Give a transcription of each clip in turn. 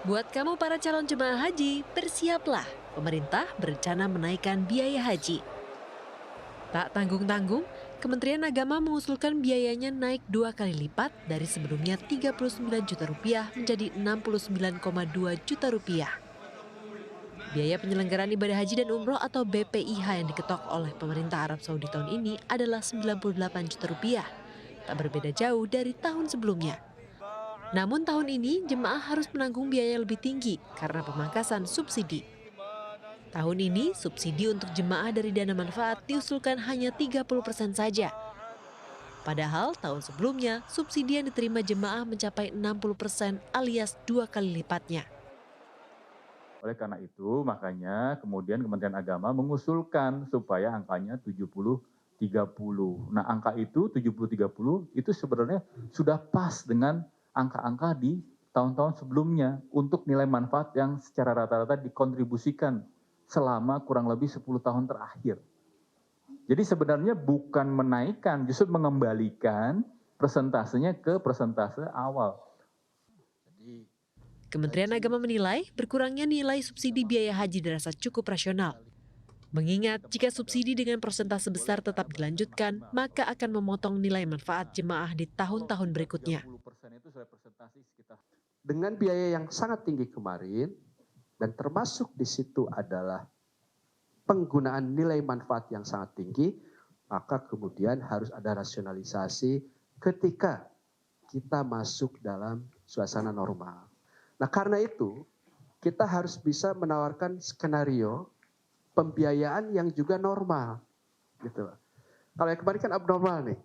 Buat kamu para calon jemaah haji, bersiaplah. Pemerintah berencana menaikkan biaya haji. Tak tanggung-tanggung, Kementerian Agama mengusulkan biayanya naik 2 kali lipat dari sebelumnya Rp39 juta menjadi Rp69,2 juta. Biaya penyelenggaraan ibadah haji dan umroh atau BPIH yang diketok oleh pemerintah Arab Saudi tahun ini adalah Rp98 juta. Tak berbeda jauh dari tahun sebelumnya. Namun tahun ini jemaah harus menanggung biaya lebih tinggi karena pemangkasan subsidi. Tahun ini subsidi untuk jemaah dari dana manfaat diusulkan hanya 30% saja. Padahal tahun sebelumnya subsidi yang diterima jemaah mencapai 60% alias 2 kali lipatnya. Oleh karena itu, makanya kemudian Kementerian Agama mengusulkan supaya angkanya 70-30. Nah, angka itu 70-30 itu sebenarnya sudah pas dengan angka-angka di tahun-tahun sebelumnya untuk nilai manfaat yang secara rata-rata dikontribusikan selama kurang lebih 10 tahun terakhir. Jadi sebenarnya bukan menaikkan, justru mengembalikan persentasenya ke persentase awal. Kementerian Agama menilai berkurangnya nilai subsidi biaya haji dirasa cukup rasional. Mengingat jika subsidi dengan persentase besar tetap dilanjutkan, maka akan memotong nilai manfaat jemaah di tahun-tahun berikutnya. Dengan biaya yang sangat tinggi kemarin, dan termasuk di situ adalah penggunaan nilai manfaat yang sangat tinggi, maka kemudian harus ada rasionalisasi ketika kita masuk dalam suasana normal. Nah, karena itu kita harus bisa menawarkan skenario pembiayaan yang juga normal, gitu. Kalau yang kemarin kan abnormal nih,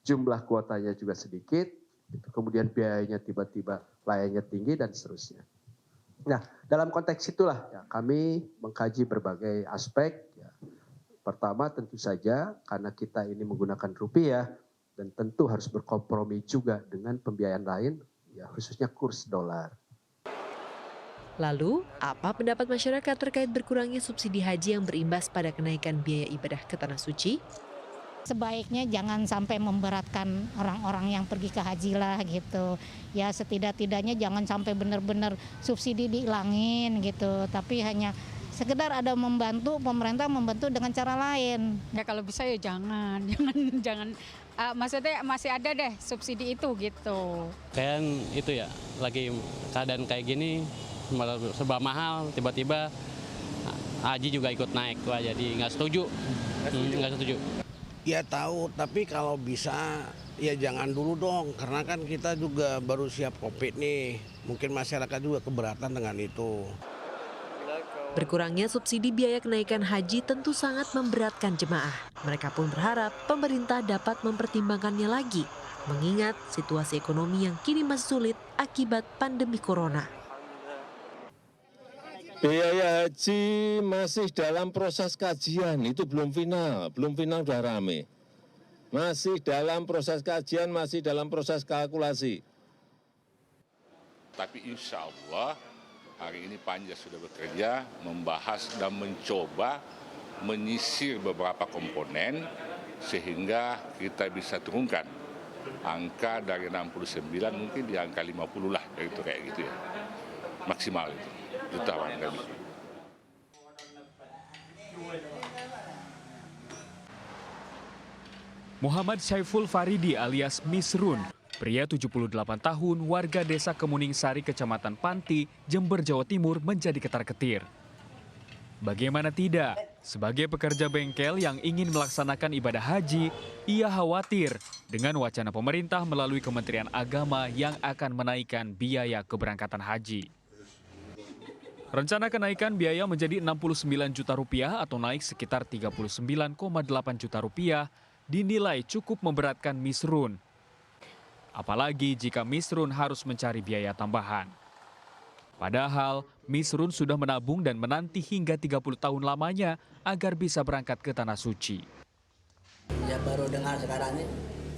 jumlah kuotanya juga sedikit, gitu. Kemudian biayanya tiba-tiba layannya tinggi dan seterusnya. Nah, dalam konteks itulah ya, kami mengkaji berbagai aspek. Ya. Pertama tentu saja karena kita ini menggunakan rupiah dan tentu harus berkompromi juga dengan pembiayaan lain, ya khususnya kurs dolar. Lalu, apa pendapat masyarakat terkait berkurangnya subsidi haji yang berimbas pada kenaikan biaya ibadah ke Tanah Suci? Sebaiknya jangan sampai memberatkan orang-orang yang pergi ke haji lah gitu. Ya setidak-tidaknya jangan sampai benar-benar subsidi dihilangin gitu. Tapi hanya sekedar ada membantu, pemerintah membantu dengan cara lain. Ya kalau bisa ya jangan. Maksudnya masih ada deh subsidi itu gitu. Kayak itu ya, lagi keadaan kayak gini, serba mahal, tiba-tiba haji juga ikut naik, wah jadi nggak setuju. Nggak setuju. Ya tahu, tapi kalau bisa ya jangan dulu dong, karena kan kita juga baru siap COVID nih. Mungkin masyarakat juga keberatan dengan itu. Berkurangnya subsidi biaya kenaikan haji tentu sangat memberatkan jemaah. Mereka pun berharap pemerintah dapat mempertimbangkannya lagi, mengingat situasi ekonomi yang kini masih sulit akibat pandemi corona. Biaya haji masih dalam proses kajian, itu belum final udah rame. Masih dalam proses kajian, masih dalam proses kalkulasi. Tapi insya Allah hari ini Panja sudah bekerja, membahas dan mencoba menyisir beberapa komponen sehingga kita bisa turunkan angka dari 69 mungkin di angka 50 lah, itu kayak gitu ya, maksimal itu. Jutaan kami. Muhammad Syaiful Faridi alias Misrun, pria 78 tahun, warga desa Kemuning Sari, Kecamatan Panti, Jember, Jawa Timur menjadi ketar-ketir. Bagaimana tidak, sebagai pekerja bengkel yang ingin melaksanakan ibadah haji, ia khawatir dengan wacana pemerintah melalui Kementerian Agama yang akan menaikkan biaya keberangkatan haji. Rencana kenaikan biaya menjadi Rp69 juta atau naik sekitar Rp39,8 juta dinilai cukup memberatkan Misrun. Apalagi jika Misrun harus mencari biaya tambahan. Padahal Misrun sudah menabung dan menanti hingga 30 tahun lamanya agar bisa berangkat ke Tanah Suci. Ya baru dengar sekarang ini,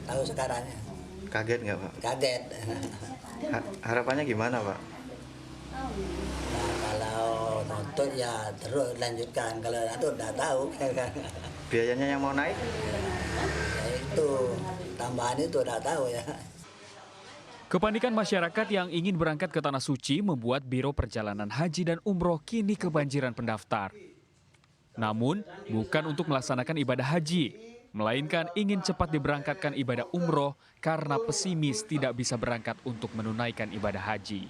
tahu sekarangnya. Kaget nggak Pak? Kaget. Harapannya gimana Pak? Nah, kalau nonton ya terus lanjutkan, kalau itu udah tahu. Biayanya yang mau naik? Ya itu, tambahan itu udah tahu ya. Kepanikan masyarakat yang ingin berangkat ke Tanah Suci membuat Biro Perjalanan Haji dan Umroh kini kebanjiran pendaftar. Namun, bukan untuk melaksanakan ibadah haji, melainkan ingin cepat diberangkatkan ibadah umroh karena pesimis tidak bisa berangkat untuk menunaikan ibadah haji.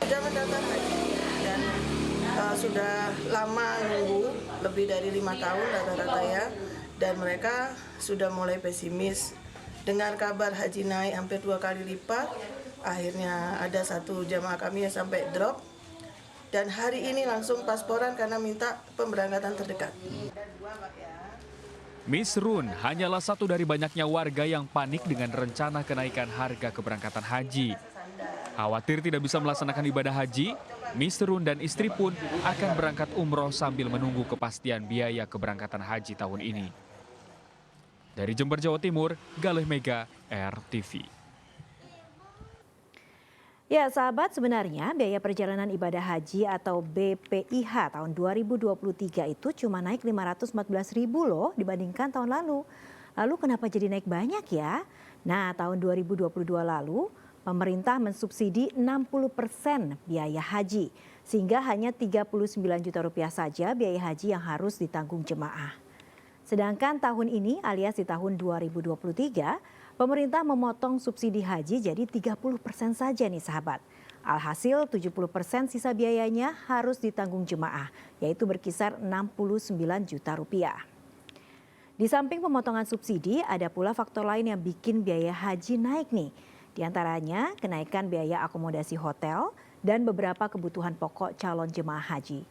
Sudah mendaftar haji dan sudah lama nunggu, lebih dari 5 tahun rata-rata ya, dan mereka sudah mulai pesimis. Dengar kabar haji naik hampir 2 kali lipat, akhirnya ada satu jamaah kami yang sampai drop. Dan hari ini langsung pasporan karena minta pemberangkatan terdekat. Miss Run hanyalah satu dari banyaknya warga yang panik dengan rencana kenaikan harga keberangkatan haji. Khawatir tidak bisa melaksanakan ibadah haji, Miss Run dan istri pun akan berangkat umroh sambil menunggu kepastian biaya keberangkatan haji tahun ini. Dari Jember, Jawa Timur, Galih Mega, RTV. Ya sahabat, sebenarnya biaya perjalanan ibadah haji atau BPIH tahun 2023 itu cuma naik 514.000 loh dibandingkan tahun lalu. Lalu kenapa jadi naik banyak ya? Nah, tahun 2022 lalu pemerintah mensubsidi 60% biaya haji sehingga hanya 39 juta rupiah saja biaya haji yang harus ditanggung jemaah. Sedangkan tahun ini alias di tahun 2023, pemerintah memotong subsidi haji jadi 30% saja nih sahabat. Alhasil 70% sisa biayanya harus ditanggung jemaah, yaitu berkisar 69 juta rupiah. Di samping pemotongan subsidi, ada pula faktor lain yang bikin biaya haji naik nih. Di antaranya kenaikan biaya akomodasi hotel dan beberapa kebutuhan pokok calon jemaah haji.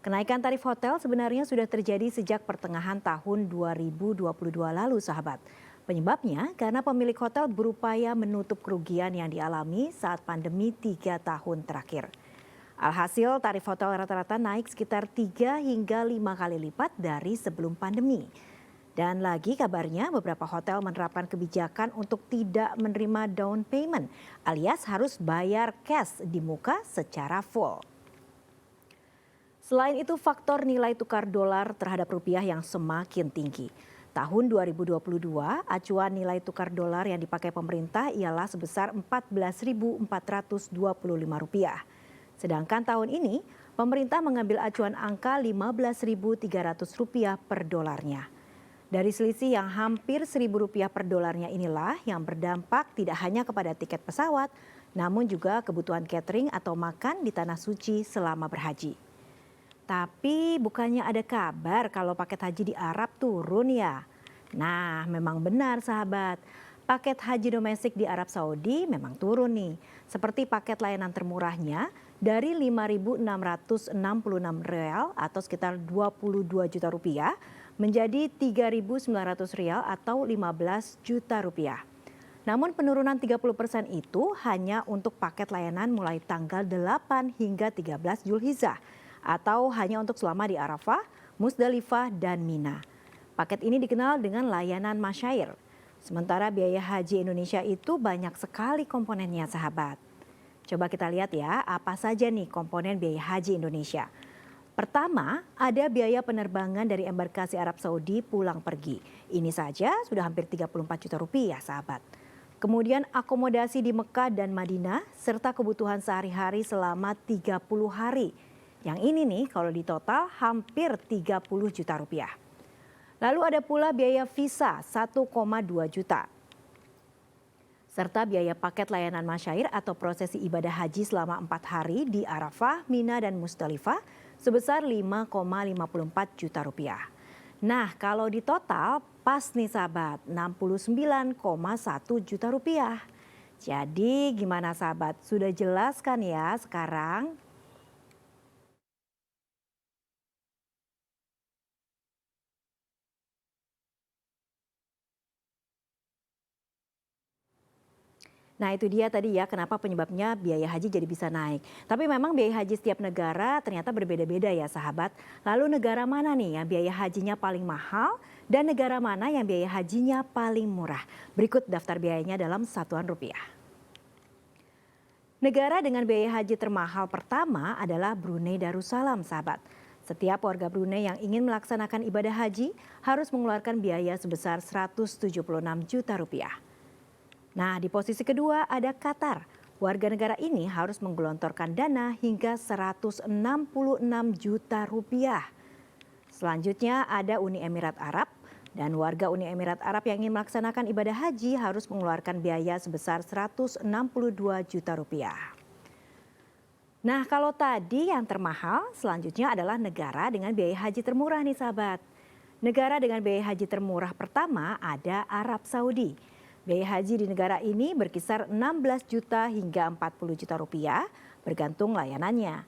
Kenaikan tarif hotel sebenarnya sudah terjadi sejak pertengahan tahun 2022 lalu sahabat. Penyebabnya karena pemilik hotel berupaya menutup kerugian yang dialami saat pandemi 3 tahun terakhir. Alhasil tarif hotel rata-rata naik sekitar 3 hingga 5 kali lipat dari sebelum pandemi. Dan lagi kabarnya beberapa hotel menerapkan kebijakan untuk tidak menerima down payment alias harus bayar cash di muka secara full. Selain itu faktor nilai tukar dolar terhadap rupiah yang semakin tinggi. Tahun 2022 acuan nilai tukar dolar yang dipakai pemerintah ialah sebesar Rp14.425. Sedangkan tahun ini pemerintah mengambil acuan angka Rp15.300 per dolarnya. Dari selisih yang hampir Rp1.000 per dolarnya inilah yang berdampak tidak hanya kepada tiket pesawat, namun juga kebutuhan catering atau makan di Tanah Suci selama berhaji. Tapi bukannya ada kabar kalau paket haji di Arab turun ya? Nah, memang benar sahabat. Paket haji domestik di Arab Saudi memang turun nih. Seperti paket layanan termurahnya dari Rp5.666 atau sekitar 22 juta rupiah menjadi Rp3.900 atau 15 juta rupiah. Namun penurunan 30% itu hanya untuk paket layanan mulai tanggal 8 hingga 13 Zulhijjah atau hanya untuk selama di Arafah, Musdalifah, dan Mina. Paket ini dikenal dengan layanan masyair. Sementara biaya haji Indonesia itu banyak sekali komponennya sahabat. Coba kita lihat ya, apa saja nih komponen biaya haji Indonesia. Pertama, ada biaya penerbangan dari embarkasi Arab Saudi pulang pergi. Ini saja sudah hampir 34 juta rupiah sahabat. Kemudian akomodasi di Mekah dan Madinah serta kebutuhan sehari-hari selama 30 hari. Yang ini nih kalau ditotal hampir 30 juta rupiah. Lalu ada pula biaya visa 1,2 juta. Serta biaya paket layanan masyair atau prosesi ibadah haji selama 4 hari di Arafah, Mina, dan Musdalifah sebesar 5,54 juta rupiah. Nah kalau ditotal pas nih sahabat 69,1 juta rupiah. Jadi gimana sahabat, sudah jelas kan ya sekarang? Nah itu dia tadi ya kenapa penyebabnya biaya haji jadi bisa naik. Tapi memang biaya haji setiap negara ternyata berbeda-beda ya sahabat. Lalu negara mana nih yang biaya hajinya paling mahal dan negara mana yang biaya hajinya paling murah? Berikut daftar biayanya dalam satuan rupiah. Negara dengan biaya haji termahal pertama adalah Brunei Darussalam sahabat. Setiap warga Brunei yang ingin melaksanakan ibadah haji harus mengeluarkan biaya sebesar 176 juta rupiah. Nah, di posisi kedua ada Qatar. Warga negara ini harus menggelontorkan dana hingga 166 juta rupiah. Selanjutnya ada Uni Emirat Arab. Dan warga Uni Emirat Arab yang ingin melaksanakan ibadah haji harus mengeluarkan biaya sebesar 162 juta rupiah. Nah, kalau tadi yang termahal, selanjutnya adalah negara dengan biaya haji termurah nih sahabat. Negara dengan biaya haji termurah pertama ada Arab Saudi. Biaya haji di negara ini berkisar 16 juta hingga 40 juta rupiah, bergantung layanannya.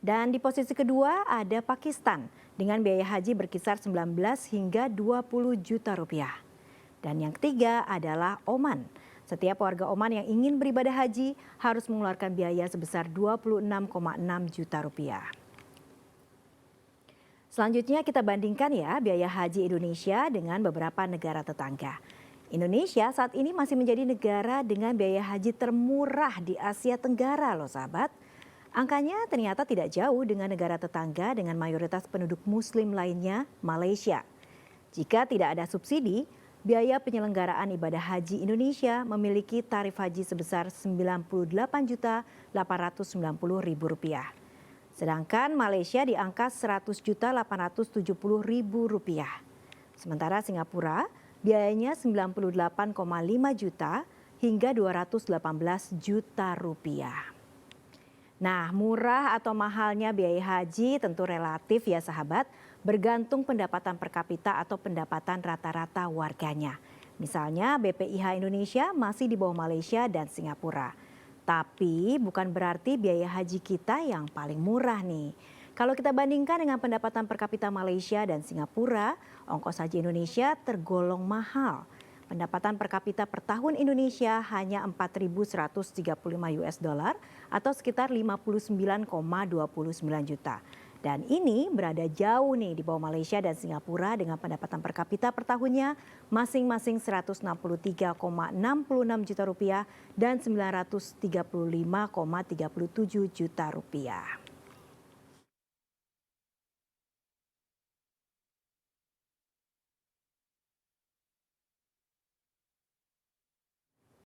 Dan di posisi kedua ada Pakistan dengan biaya haji berkisar 19 hingga 20 juta rupiah. Dan yang ketiga adalah Oman. Setiap warga Oman yang ingin beribadah haji harus mengeluarkan biaya sebesar 26,6 juta rupiah. Selanjutnya kita bandingkan ya biaya haji Indonesia dengan beberapa negara tetangga. Indonesia saat ini masih menjadi negara dengan biaya haji termurah di Asia Tenggara loh sahabat. Angkanya ternyata tidak jauh dengan negara tetangga dengan mayoritas penduduk muslim lainnya, Malaysia. Jika tidak ada subsidi, biaya penyelenggaraan ibadah haji Indonesia memiliki tarif haji sebesar Rp98.890.000. Sedangkan Malaysia di angka Rp100.870.000. Sementara Singapura biayanya 98,5 juta hingga 218 juta rupiah. Nah, murah atau mahalnya biaya haji tentu relatif ya sahabat, bergantung pendapatan per kapita atau pendapatan rata-rata warganya. Misalnya BPIH Indonesia masih di bawah Malaysia dan Singapura. Tapi bukan berarti biaya haji kita yang paling murah nih. Kalau kita bandingkan dengan pendapatan per kapita Malaysia dan Singapura, ongkos haji Indonesia tergolong mahal. Pendapatan per kapita per tahun Indonesia hanya 4.135 US dollar atau sekitar 59,29 juta. Dan ini berada jauh nih di bawah Malaysia dan Singapura dengan pendapatan per kapita per tahunnya masing-masing 163,66 juta rupiah dan 935,37 juta rupiah.